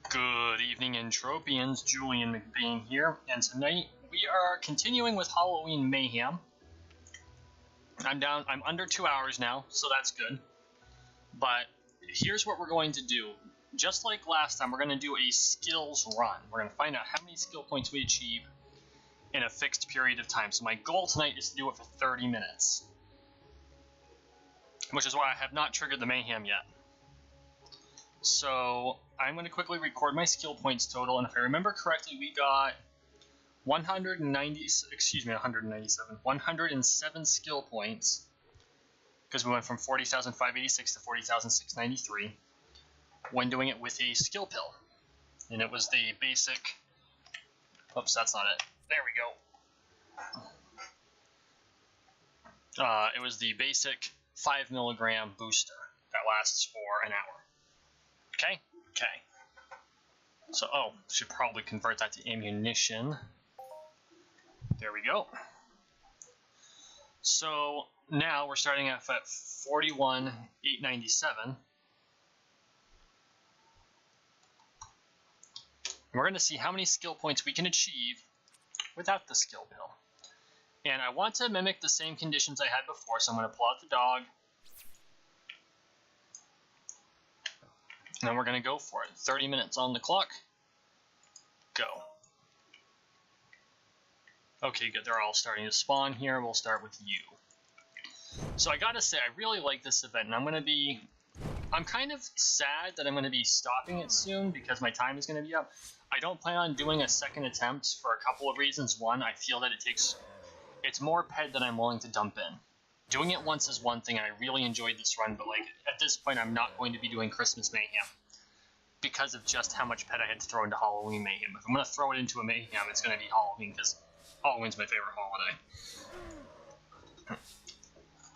Good evening, Entropians. Julian McBain here, and tonight we are continuing with Halloween Mayhem. I'm under 2 hours now, so that's good. But here's what we're going to do. Just like last time, we're going to do a skills run. We're going to find out how many skill points we achieve in a fixed period of time. So my goal tonight is to do it for 30 minutes. Which is why I have not triggered the Mayhem yet. So I'm going to quickly record my skill points total, and if I remember correctly, we got 107 skill points, because we went from 40,586 to 40,693 when doing it with a skill pill. And it was the basic, oops, that's not it, there we go. It was the basic 5 milligram booster that lasts for an hour. Okay? Okay. So, should probably convert that to ammunition. There we go. So, now we're starting off at 41,897. We're going to see how many skill points we can achieve without the skill pill. And I want to mimic the same conditions I had before, so I'm going to pull out the dog. And we're going to go for it. 30 minutes on the clock. Go. Okay, good. They're all starting to spawn here. We'll start with you. So I gotta say, I really like this event, and I'm kind of sad that I'm going to be stopping it soon because my time is going to be up. I don't plan on doing a second attempt for a couple of reasons. One, I feel that it's more ped than I'm willing to dump in. Doing it once is one thing, and I really enjoyed this run, but at this point I'm not going to be doing Christmas Mayhem because of just how much pet I had to throw into Halloween Mayhem. If I'm going to throw it into a Mayhem, it's going to be Halloween, because Halloween's my favorite holiday.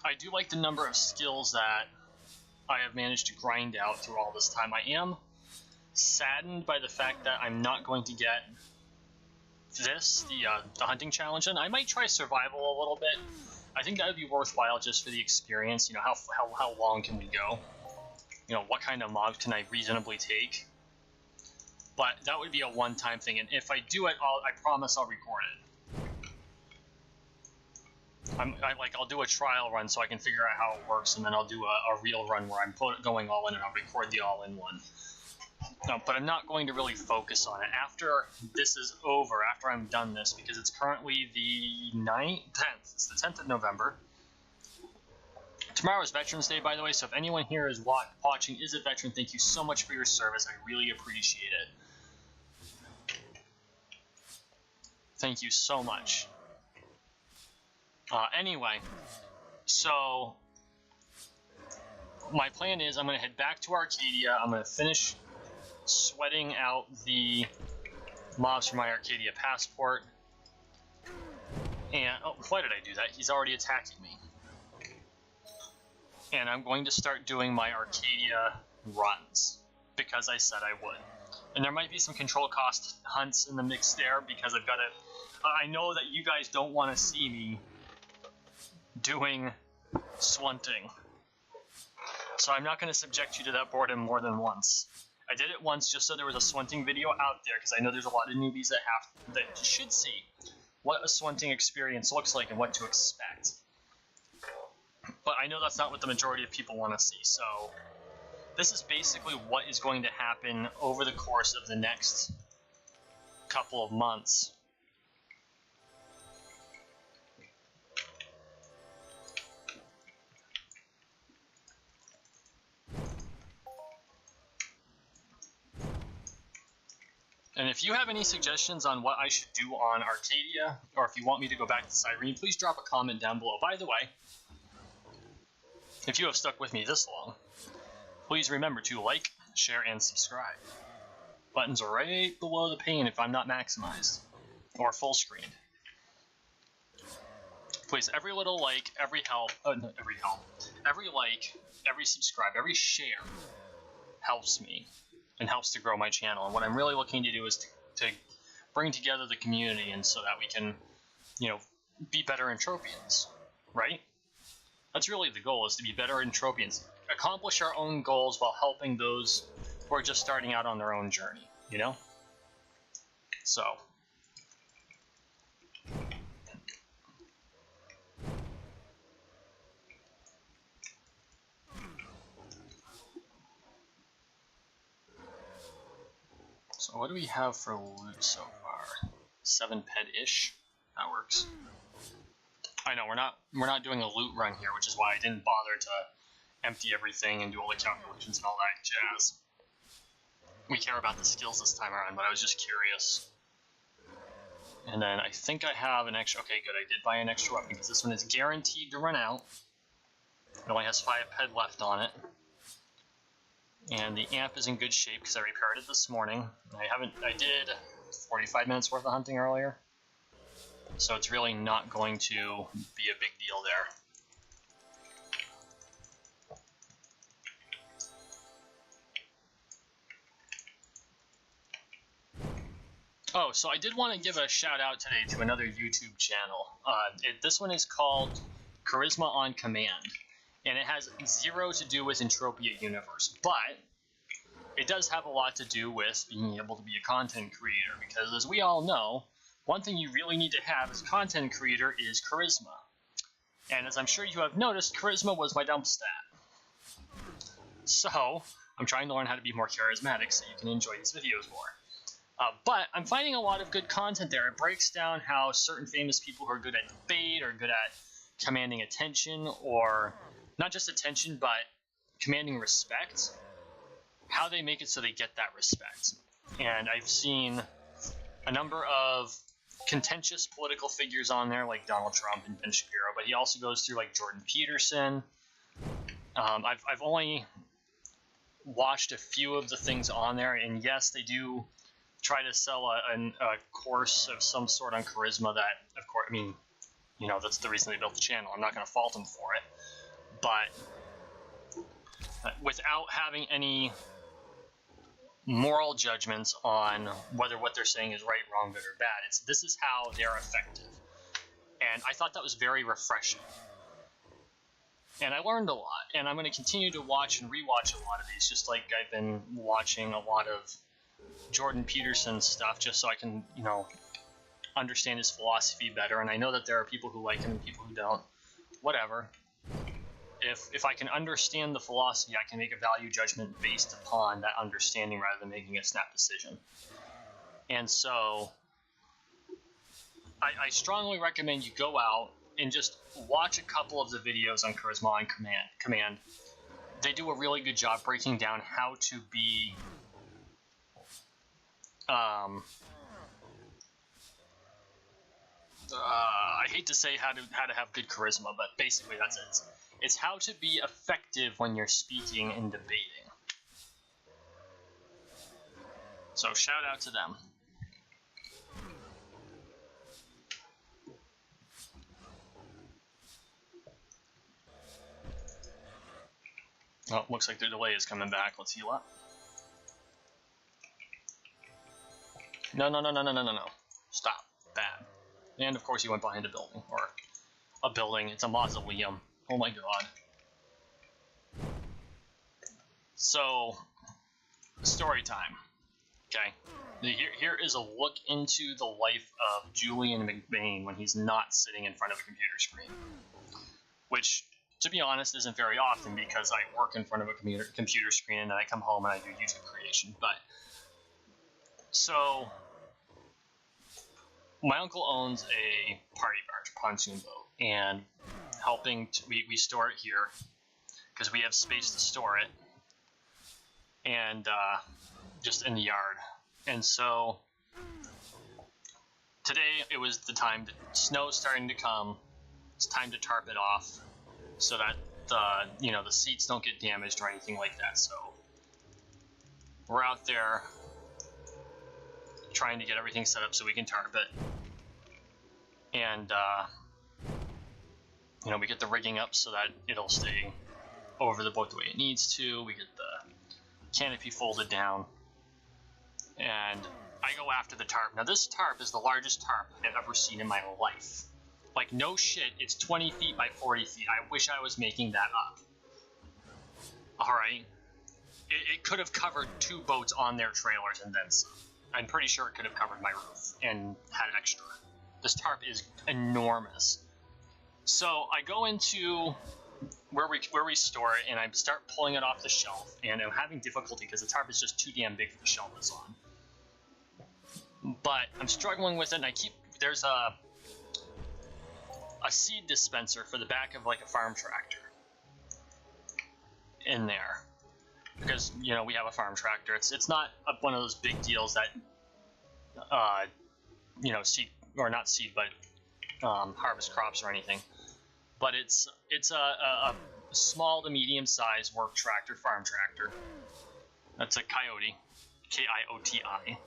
I do like the number of skills that I have managed to grind out through all this time. I am saddened by the fact that I'm not going to get the hunting challenge, and I might try survival a little bit. I think that would be worthwhile just for the experience. You know, how long can we go? You know, what kind of mobs can I reasonably take? But that would be a one-time thing, and if I do it, I promise I'll record it. I'll do a trial run so I can figure out how it works, and then I'll do a real run where I'm going all in, and I'll record the all-in one. But I'm not going to really focus on it. After this is over, after I'm done this, because it's currently the 10th. It's the 10th of November. Tomorrow is Veterans Day, by the way, so if anyone here is watching is a veteran, thank you so much for your service. I really appreciate it. Thank you so much. Anyway, so my plan is I'm going to head back to Arcadia. I'm going to finish sweating out the mobs for my Arcadia passport. And, why did I do that? He's already attacking me. And I'm going to start doing my Arcadia runs, because I said I would. And there might be some control cost hunts in the mix there, because I know that you guys don't want to see me doing swunting. So I'm not going to subject you to that boredom more than once. I did it once just so there was a swunting video out there, because I know there's a lot of newbies that should see what a swunting experience looks like and what to expect. But I know that's not what the majority of people want to see, so this is basically what is going to happen over the course of the next couple of months. And if you have any suggestions on what I should do on Arcadia, or if you want me to go back to Cyrene, please drop a comment down below. By the way, if you have stuck with me this long, please remember to like, share, and subscribe. Buttons are right below the pane if I'm not maximized, or full screen. Please, every little like, every like, every subscribe, every share helps me and helps to grow my channel. And what I'm really looking to do is to bring together the community, and so that we can, be better Entropians, right? That's really the goal, is to be better Entropians. Accomplish our own goals while helping those who are just starting out on their own journey. you know? So. So what do we have for loot so far? 7 ped-ish? That works. I know, we're not doing a loot run here, which is why I didn't bother to empty everything and do all the calculations and all that jazz. We care about the skills this time around, but I was just curious. And then I think I have an extra... Okay, good, I did buy an extra weapon, because this one is guaranteed to run out. It only has 5 ped left on it. And the amp is in good shape, because I repaired it this morning. I did 45 minutes worth of hunting earlier. So it's really not going to be a big deal there. Oh, so I did want to give a shout out today to another YouTube channel. This one is called Charisma on Command, and it has zero to do with Entropia Universe, but it does have a lot to do with being able to be a content creator, because as we all know, one thing you really need to have as a content creator is charisma. And as I'm sure you have noticed, charisma was my dump stat. So, I'm trying to learn how to be more charismatic so you can enjoy these videos more. But I'm finding a lot of good content there. It breaks down how certain famous people who are good at debate or good at commanding attention, or not just attention, but commanding respect, how they make it so they get that respect. And I've seen a number of contentious political figures on there, like Donald Trump and Ben Shapiro, but he also goes through like Jordan Peterson. I've only watched a few of the things on there, and yes, they do try to sell a course of some sort on charisma that, of course, I mean, you know, that's the reason they built the channel. I'm not going to fault them for it. But without having any moral judgments on whether what they're saying is right, wrong, good, or bad, this is how they're effective. And I thought that was very refreshing. And I learned a lot. And I'm going to continue to watch and rewatch a lot of these, just like I've been watching a lot of Jordan Peterson's stuff, just so I can, you know, understand his philosophy better. And I know that there are people who like him and people who don't. Whatever. If I can understand the philosophy, I can make a value judgment based upon that understanding rather than making a snap decision. And so I strongly recommend you go out and just watch a couple of the videos on Charisma on Command. They do a really good job breaking down how to be I hate to say how to have good charisma, but basically that's it. It's how to be effective when you're speaking and debating. So shout out to them. Oh, looks like the delay is coming back. Let's heal up. No. Stop. Bad. And of course he went behind a building. Or a building. It's a mausoleum. Oh my god. So, story time. Okay. Here is a look into the life of Julian McBain when he's not sitting in front of a computer screen. Which, to be honest, isn't very often because I work in front of a computer screen and then I come home and I do YouTube creation. But, so, my uncle owns a party barge, pontoon boat, and we store it here because we have space to store it, and just in the yard. And so today it was the time snow's starting to come. It's time to tarp it off so that the seats don't get damaged or anything like that. So we're out there trying to get everything set up so we can tarp it. And we get the rigging up so that it'll stay over the boat the way it needs to. We get the canopy folded down, and I go after the tarp. Now this tarp is the largest tarp I've ever seen in my life. Like, no shit, it's 20 feet by 40 feet. I wish I was making that up. Alright? It could have covered 2 boats on their trailers and then some. I'm pretty sure it could have covered my roof and had extra. This tarp is enormous. So I go into where we store it, and I start pulling it off the shelf, and I'm having difficulty because the tarp is just too damn big for the shelf it's on. But I'm struggling with it, and there's a seed dispenser for the back of like a farm tractor in there, because we have a farm tractor. It's not one of those big deals that seed, or not seed, but harvest crops or anything. But it's a small to medium sized work tractor, farm tractor. That's a Coyote, Kioti,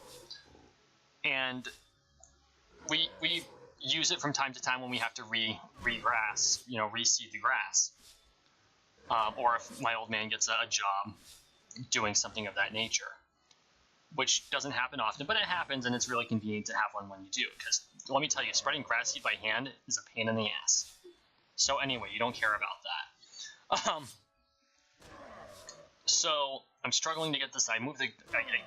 and we use it from time to time when we have to reseed the grass, or if my old man gets a job doing something of that nature, which doesn't happen often, but it happens, and it's really convenient to have one when you do, because let me tell you, spreading grass seed by hand is a pain in the ass. So anyway, you don't care about that. So I'm struggling to get this. I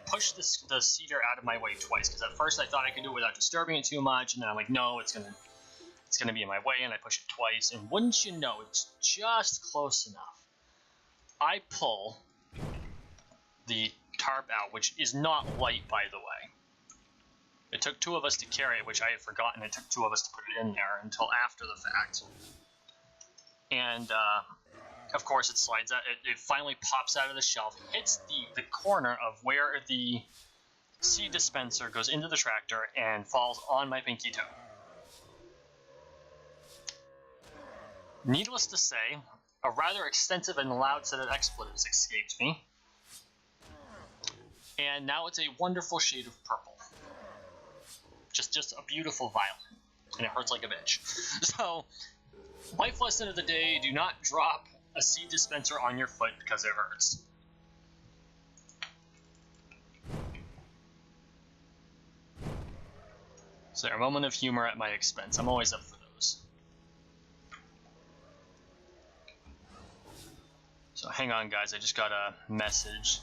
pushed the cedar out of my way twice, because at first I thought I could do it without disturbing it too much, and then I'm like, no, it's gonna be in my way, and I push it twice, and wouldn't you know, it's just close enough. I pull the tarp out, which is not light, by the way. It took two of us to carry it, which I had forgotten. It took two of us to put it in there until after the fact. And of course it slides out. It finally pops out of the shelf, hits the corner of where the seed dispenser goes into the tractor, and falls on my pinky toe. Needless to say, a rather extensive and loud set of expletives escaped me, and now it's a wonderful shade of purple. Just a beautiful violet, and it hurts like a bitch. So, life lesson of the day: do not drop a seed dispenser on your foot because it hurts. So, a moment of humor at my expense. I'm always up for those. So, hang on, guys. I just got a message.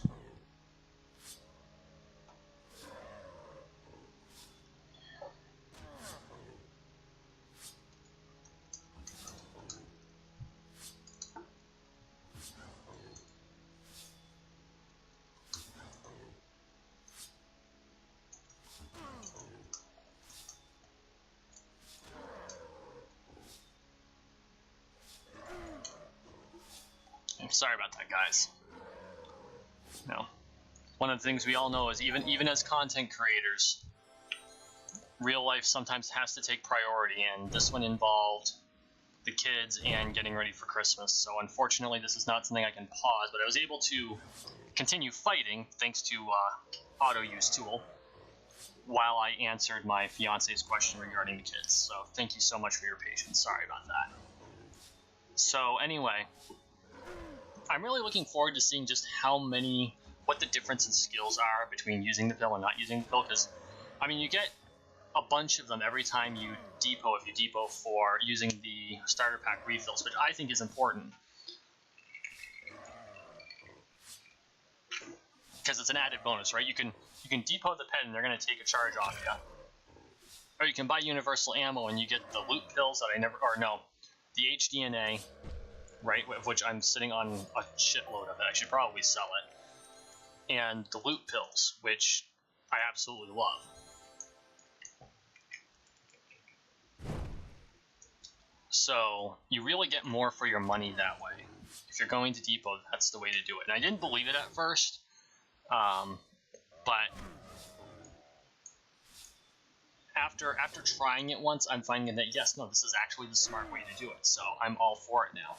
Sorry about that, guys. No. One of the things we all know is even as content creators, real life sometimes has to take priority, and this one involved the kids and getting ready for Christmas. So unfortunately, this is not something I can pause, but I was able to continue fighting thanks to auto use tool while I answered my fiance's question regarding the kids. So thank you so much for your patience. Sorry about that. So anyway, I'm really looking forward to seeing just what the difference in skills are between using the pill and not using the pill, because, I mean, you get a bunch of them every time you depot, if you depot for using the starter pack refills, which I think is important, because it's an added bonus, right? You can depot the pen and they're going to take a charge off you, or you can buy universal ammo and you get the loot pills that the HDNA, right, of which I'm sitting on a shitload of it. I should probably sell it. And the loot pills, which I absolutely love. So you really get more for your money that way. If you're going to depot, that's the way to do it. And I didn't believe it at first, but after trying it once, I'm finding that yes, no, this is actually the smart way to do it. So I'm all for it now.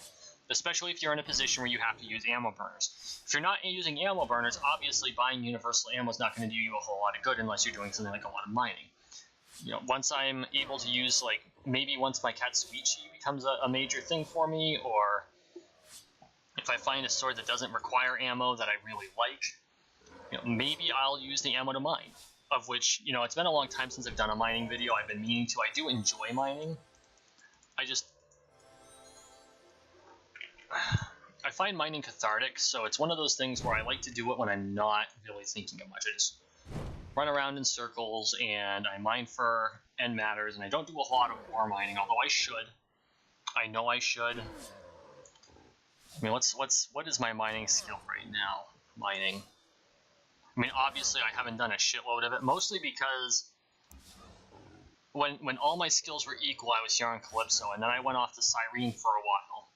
Especially if you're in a position where you have to use ammo burners. If you're not using ammo burners, obviously buying universal ammo is not going to do you a whole lot of good unless you're doing something like a lot of mining. Once I'm able to use, maybe once my Katsuichi becomes a major thing for me, or if I find a sword that doesn't require ammo that I really like, maybe I'll use the ammo to mine. Of which, it's been a long time since I've done a mining video. I've been meaning to. I do enjoy mining. I find mining cathartic, so it's one of those things where I like to do it when I'm not really thinking of much. run around in circles and I mine for end matters, and I don't do a lot of ore mining, although I should. I know I should. I mean, what is my mining skill right now? Mining. I mean, obviously I haven't done a shitload of it, mostly because when all my skills were equal, I was here on Calypso, and then I went off to Cyrene for a while,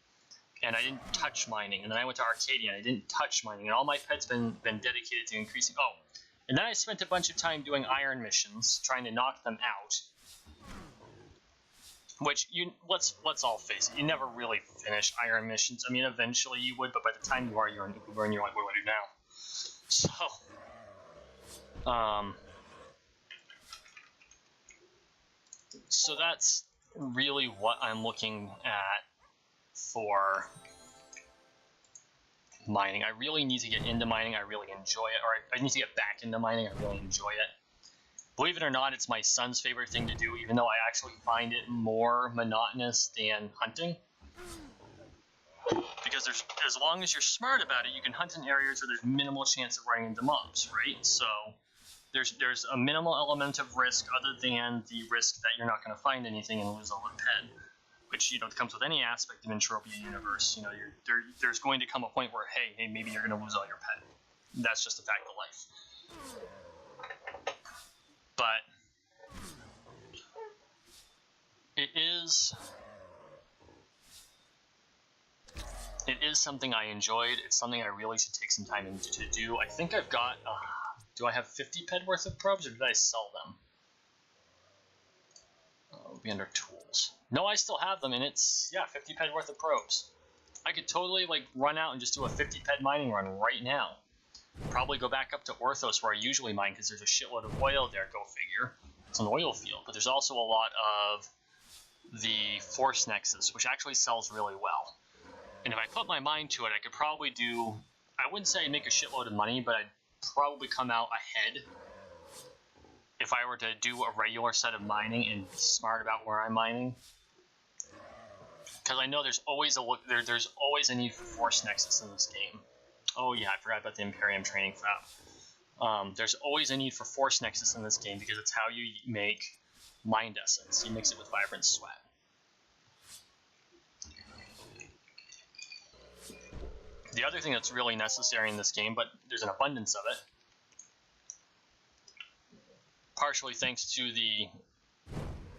and I didn't touch mining, and then I went to Arcadia, and I didn't touch mining, and all my pet's been dedicated to increasing. Oh, and then I spent a bunch of time doing iron missions, trying to knock them out. Which, let's all face it, you never really finish iron missions. I mean, eventually you would, but by the time you are, you're an Uber, and you're like, what do I do now? So that's really what I'm looking at for mining. I really need to get into mining. I really enjoy it, or I need to get back into mining. I really enjoy it. Believe it or not, it's my son's favorite thing to do, even though I actually find it more monotonous than hunting. Because as long as you're smart about it, you can hunt in areas where there's minimal chance of running into mobs, right? So there's a minimal element of risk other than the risk that you're not going to find anything and lose all the pet, which, you know, comes with any aspect of Entropia Universe. You know, there's going to come a point where, hey, maybe you're going to lose all your pet. That's just a fact of life. But it is something I enjoyed. It's something I really should take some time to do. I think I've got, do I have 50 ped worth of probes, or did I sell them? It'll be under tools. No, I still have them, and it's, yeah, 50 ped worth of probes. I could totally, like, run out and just do a 50 ped mining run right now. Probably go back up to Orthos where I usually mine, because there's a shitload of oil there, go figure. It's an oil field, but there's also a lot of the Force Nexus, which actually sells really well. And if I put my mind to it, I could probably do, I wouldn't say I'd make a shitload of money, but I'd probably come out ahead if I were to do a regular set of mining and be smart about where I'm mining. Because I know there's always a need for Force Nexus in this game. Oh yeah, I forgot about the Imperium training fab. There's always a need for Force Nexus in this game because it's how you make Mind Essence. You mix it with Vibrant Sweat. The other thing that's really necessary in this game, but there's an abundance of it, partially thanks to the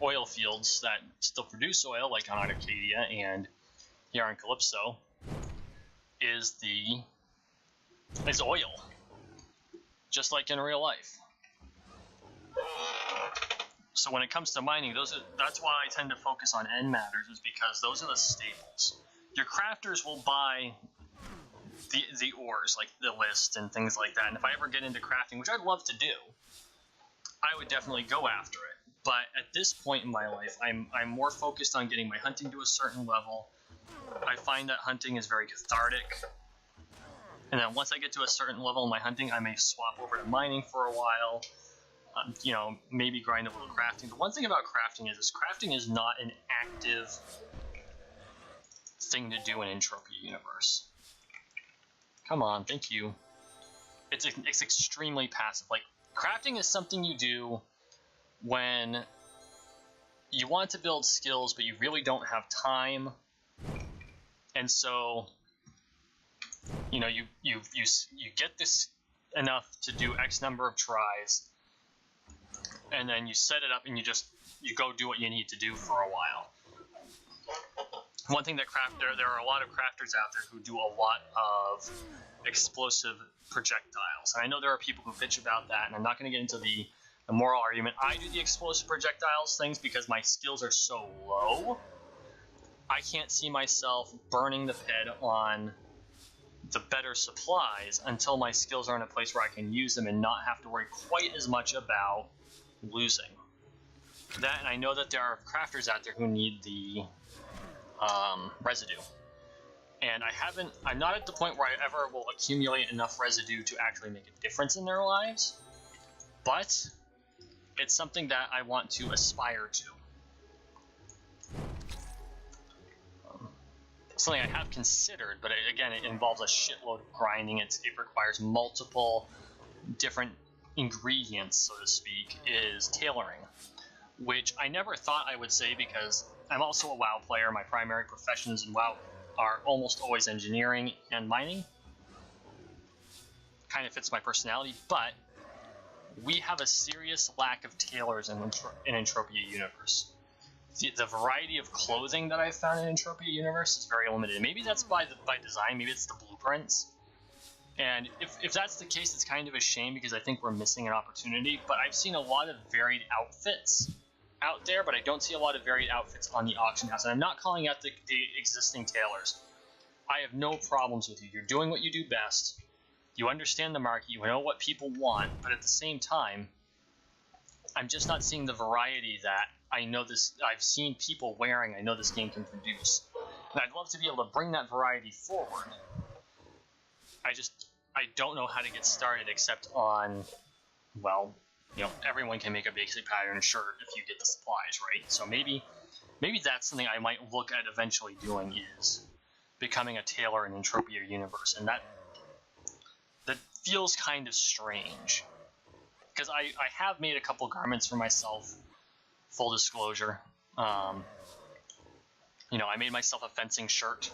oil fields that still produce oil, like on Arcadia and here on Calypso, is oil, just like in real life. So when it comes to mining, that's why I tend to focus on end matters, is because those are the staples. Your crafters will buy the ores, like the list and things like that, and if I ever get into crafting, which I'd love to do, I would definitely go after it. But at this point in my life, I'm more focused on getting my hunting to a certain level. I find that hunting is very cathartic. And then once I get to a certain level in my hunting, I may swap over to mining for a while. You know, maybe grind a little crafting. The one thing about crafting is crafting is not an active thing to do in Entropia Universe. Come on, thank you. It's extremely passive. Like, crafting is something you do when you want to build skills, but you really don't have time. And so, you know, you get this enough to do X number of tries, and then you set it up and you go do what you need to do for a while. One thing that there are a lot of crafters out there who do a lot of explosive projectiles. And I know there are people who bitch about that, and I'm not going to get into the moral argument. I do the explosive projectiles things because my skills are so low. I can't see myself burning the ped on the better supplies until my skills are in a place where I can use them and not have to worry quite as much about losing. That, and I know that there are crafters out there who need the residue. And I'm not at the point where I ever will accumulate enough residue to actually make a difference in their lives, but it's something that I want to aspire to. Something I have considered, but again, it involves a shitload of grinding. It requires multiple different, ingredients, so to speak, is tailoring, which I never thought I would say because I'm also a WoW player. My primary professions in WoW are almost always engineering and mining. Kind of fits my personality, but we have a serious lack of tailors in Entropia Universe. The variety of clothing that I've found in Entropia Universe is very limited. Maybe that's by design, maybe it's the blueprints. And if that's the case, it's kind of a shame because I think we're missing an opportunity. But I've seen a lot of varied outfits out there, but I don't see a lot of varied outfits on the auction house. And I'm not calling out the existing tailors. I have no problems with you. You're doing what you do best. You understand the market. You know what people want. But at the same time, I'm just not seeing the variety that I've seen people wearing. I know this game can produce. And I'd love to be able to bring that variety forward. I don't know how to get started except on, well, everyone can make a basic pattern shirt if you get the supplies, right? So maybe that's something I might look at eventually doing, is becoming a tailor in Entropia Universe. And that feels kind of strange. Because I have made a couple garments for myself, full disclosure. I made myself a fencing shirt.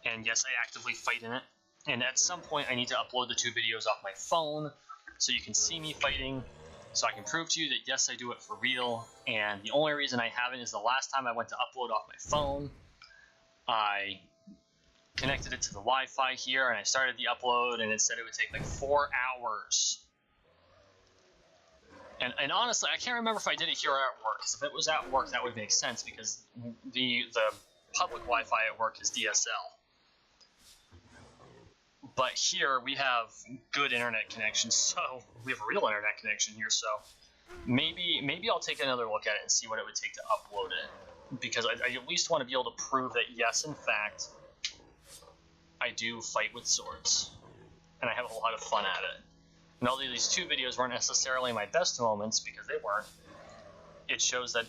And yes, I actively fight in it. And at some point, I need to upload the 2 videos off my phone so you can see me fighting, so I can prove to you that, yes, I do it for real. And the only reason I haven't is the last time I went to upload off my phone, I connected it to the Wi-Fi here, and I started the upload, and it said it would take like 4 hours. And honestly, I can't remember if I did it here or at work, because if it was at work, that would make sense, because the public Wi-Fi at work is DSL. But here we have good internet connections, so we have a real internet connection here. So maybe I'll take another look at it and see what it would take to upload it, because I at least want to be able to prove that yes, in fact, I do fight with swords, and I have a lot of fun at it. And although these 2 videos weren't necessarily my best moments, because they weren't, it shows that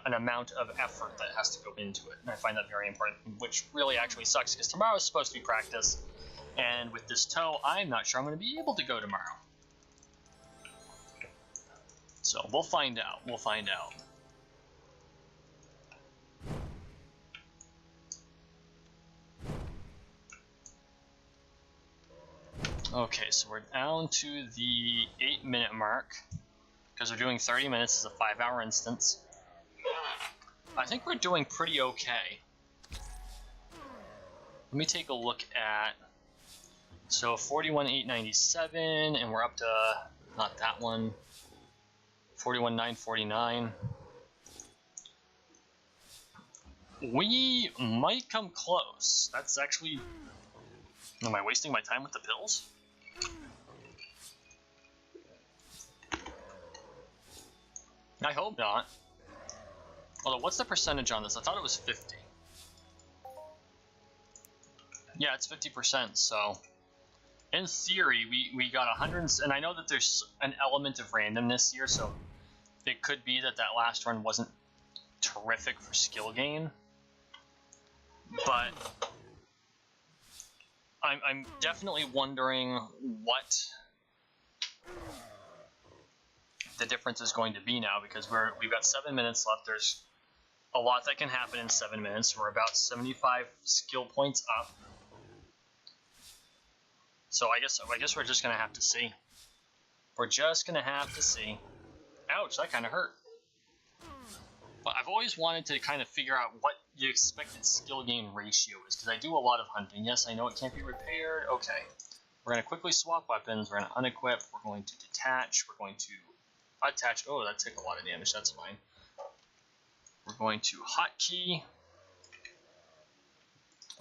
an amount of effort that has to go into it, and I find that very important, which really actually sucks because tomorrow is supposed to be practice. And with this toe, I'm not sure I'm going to be able to go tomorrow. So we'll find out. We'll find out. Okay, so we're down to the 8-minute mark, because we're doing 30 minutes as a 5-hour instance. I think we're doing pretty okay. Let me take a look at... So 41,897, and we're up to, not that one, 41,949. We might come close. That's actually... Am I wasting my time with the pills? I hope not. Although, what's the percentage on this? I thought it was 50. Yeah, it's 50%, so... In theory, we got 100, and I know that there's an element of randomness here, so it could be that last run wasn't terrific for skill gain. But I'm definitely wondering what the difference is going to be now, because we've got 7 minutes left. There's a lot that can happen in 7 minutes. We're about 75 skill points up. So I guess we're just gonna have to see. We're just gonna have to see. Ouch, that kind of hurt. But I've always wanted to kind of figure out what the expected skill gain ratio is, because I do a lot of hunting. Yes, I know it can't be repaired. Okay. We're gonna quickly swap weapons. We're gonna unequip. We're going to detach. We're going to attach. Oh, that took a lot of damage. That's fine. We're going to hotkey.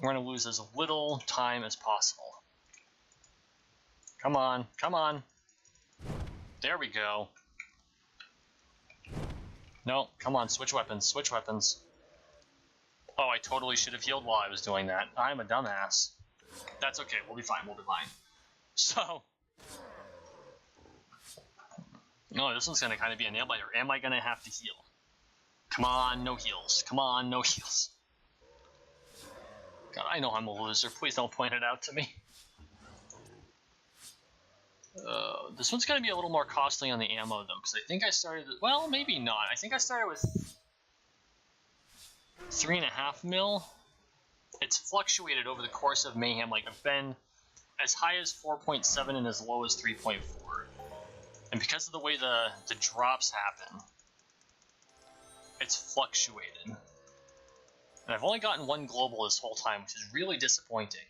We're gonna lose as little time as possible. Come on, come on. There we go. No, come on, switch weapons, switch weapons. Oh, I totally should have healed while I was doing that. I'm a dumbass. That's okay, we'll be fine, we'll be fine. So... No, this one's gonna kind of be a nail-biter. Am I gonna have to heal? Come on, no heals. Come on, no heals. God, I know I'm a loser. Please don't point it out to me. This one's going to be a little more costly on the ammo, though, because I think I started... Well, maybe not. I think I started with 3.5 mil. It's fluctuated over the course of Mayhem. Like, I've been as high as 4.7 and as low as 3.4. And because of the way the drops happen, it's fluctuated. And I've only gotten one global this whole time, which is really disappointing.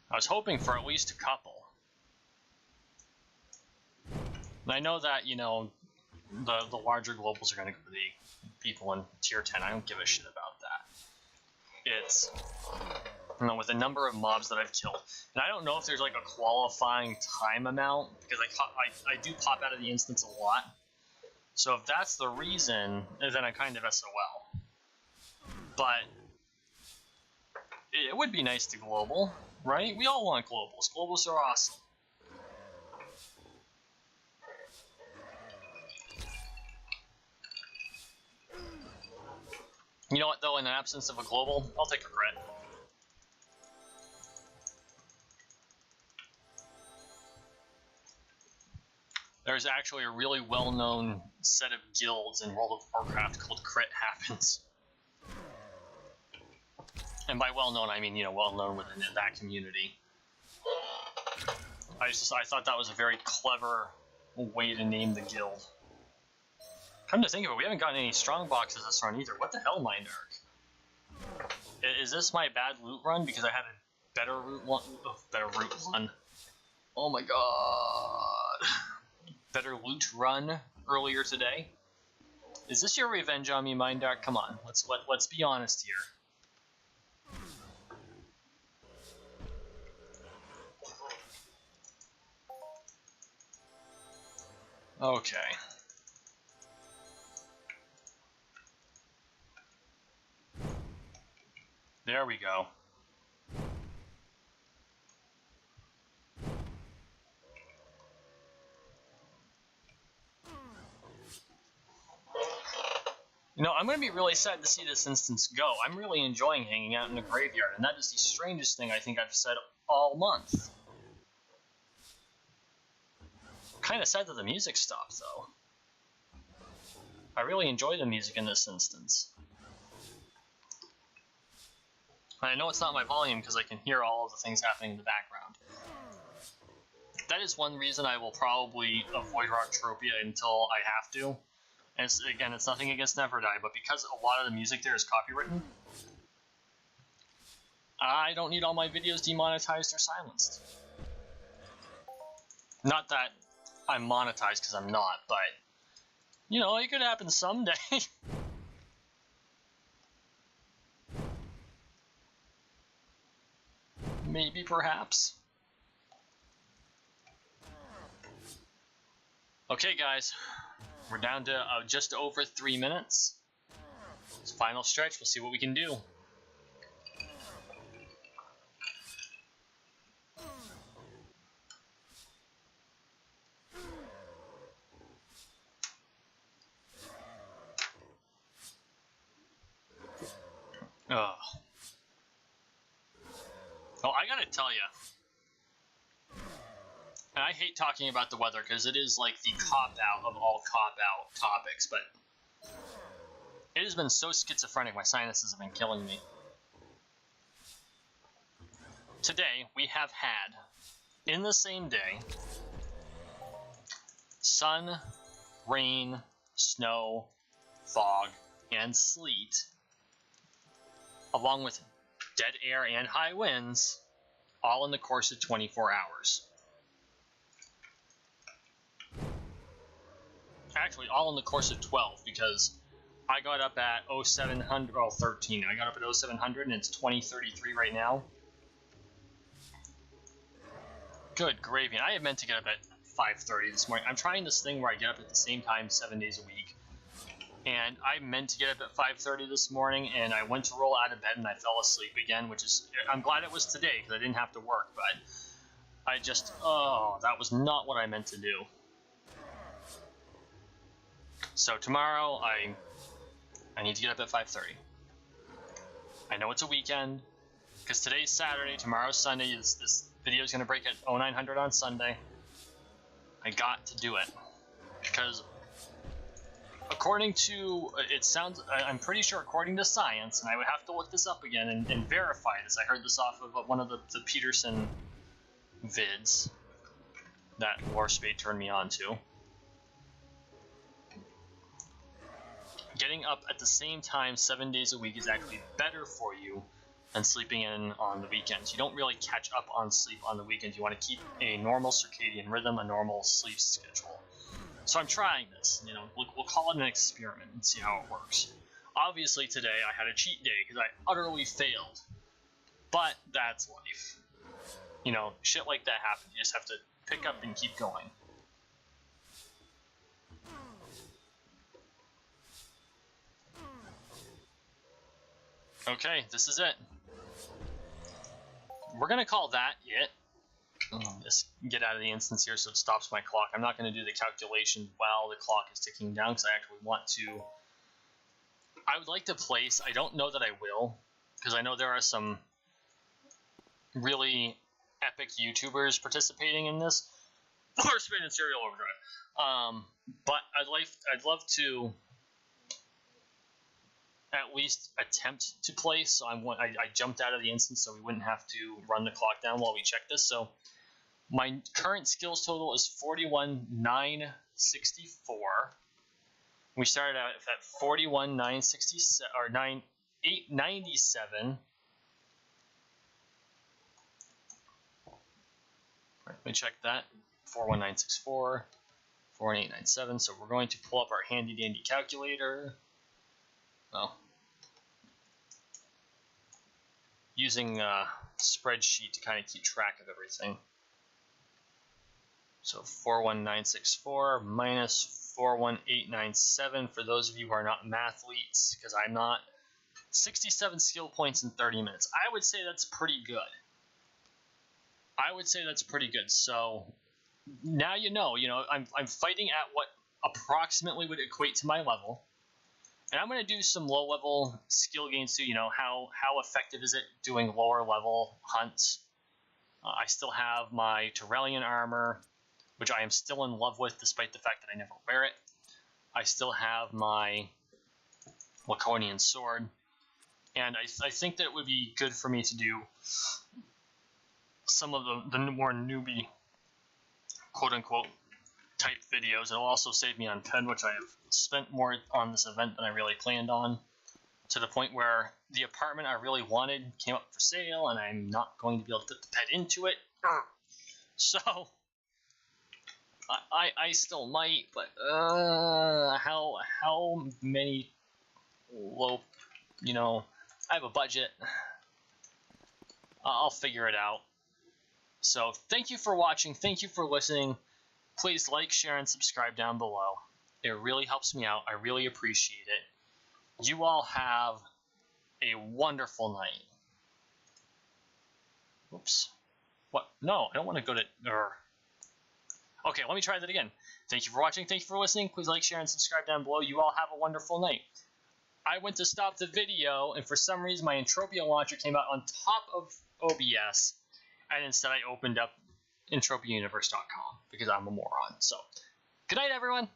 I was hoping for at least a couple. And I know that, you know, the larger globals are going to go to the people in tier 10. I don't give a shit about that. It's, you know, with the number of mobs that I've killed. And I don't know if there's like a qualifying time amount, because I do pop out of the instance a lot. So if that's the reason, then I kind of SOL. But it would be nice to global, right? We all want globals. Globals are awesome. You know what, though? In the absence of a global, I'll take a crit. There's actually a really well-known set of guilds in World of Warcraft called Crit Happens. And by well-known, I mean, you know, well-known within that community. I thought that was a very clever way to name the guild. Come to think of it, we haven't gotten any strong boxes this run either. What the hell, Mind Arc? Is this my bad loot run because I had a better route one? Oh my god. Better loot run earlier today? Is this your revenge on me, Mind Arc? Come on, let's be honest here. Okay. There we go. You know, I'm going to be really sad to see this instance go. I'm really enjoying hanging out in the graveyard, and that is the strangest thing I think I've said all month. Kind of sad that the music stopped, though. I really enjoy the music in this instance. I know it's not my volume because I can hear all of the things happening in the background. That is one reason I will probably avoid Entropia until I have to. And again, it's nothing against Never Die, but because a lot of the music there is copywritten, I don't need all my videos demonetized or silenced. Not that I'm monetized, because I'm not, but, you know, it could happen someday. Maybe, perhaps. Okay, guys. We're down to just over 3 minutes. It's final stretch. We'll see what we can do. Ugh. Oh, I gotta tell you. And I hate talking about the weather because it is like the cop-out of all cop-out topics, but it has been so schizophrenic, my sinuses have been killing me. Today, we have had, in the same day, sun, rain, snow, fog, and sleet, along with dead air and high winds, all in the course of 24 hours. Actually, all in the course of 12, because I got up at 0700, well, 13. I got up at 0700, and it's 20:33 right now. Good gravy. And I had meant to get up at 5:30 this morning. I'm trying this thing where I get up at the same time 7 days a week. And I meant to get up at 5:30 this morning, and I went to roll out of bed, and I fell asleep again, which is, I'm glad it was today, because I didn't have to work, but I just, oh, that was not what I meant to do. So tomorrow, I need to get up at 5:30. I know it's a weekend, because today's Saturday, tomorrow's Sunday. This video is going to break at 0900 on Sunday. I got to do it because according to, it sounds, I'm pretty sure according to science, and I would have to look this up again and verify this. I heard this off of one of the Peterson vids that Warspade turned me on to. Getting up at the same time 7 days a week is actually better for you than sleeping in on the weekends. You don't really catch up on sleep on the weekends. You want to keep a normal circadian rhythm, a normal sleep schedule. So I'm trying this, you know, we'll call it an experiment and see how it works. Obviously today I had a cheat day because I utterly failed, but that's life. You know, shit like that happens. You just have to pick up and keep going. Okay, this is it. We're gonna call that it. Just get out of the instance here so it stops my clock. I'm not going to do the calculation while the clock is ticking down because I actually want to. I would like to place, I don't know that I will, because I know there are some really epic YouTubers participating in this. Horseman and Serial Overdrive. But I'd love to at least attempt to place. So I jumped out of the instance so we wouldn't have to run the clock down while we check this. So my current skills total is 41,964. We started out at 41,967 or 9,897. Let me check that. 41964, 41897. So we're going to pull up our handy dandy calculator. Well, using a spreadsheet to kind of keep track of everything. So 41964 minus 41897 for those of you who are not mathletes, because I'm not. 67 skill points in 30 minutes. I would say that's pretty good. So now you know, I'm fighting at what approximately would equate to my level. And I'm going to do some low-level skill gains too. You know, how effective is it doing lower-level hunts? I still have my Tyrellian armor, which I am still in love with despite the fact that I never wear it. I still have my Laconian sword. And I think that it would be good for me to do some of the more newbie, quote-unquote, type videos. It'll also save me on pen, which I have spent more on this event than I really planned on, to the point where the apartment I really wanted came up for sale, and I'm not going to be able to put the pet into it. So I still might, but how many low, I have a budget. I'll figure it out. So thank you for watching. Thank you for listening. Please like, share, and subscribe down below. It really helps me out. I really appreciate it. You all have a wonderful night. Oops. What? No, I don't want to go to... Okay, let me try that again. Thank you for watching. Thank you for listening. Please like, share, and subscribe down below. You all have a wonderful night. I went to stop the video, and for some reason my Entropia launcher came out on top of OBS, and instead I opened up EntropiaUniverse.com because I'm a moron. So, good night, everyone.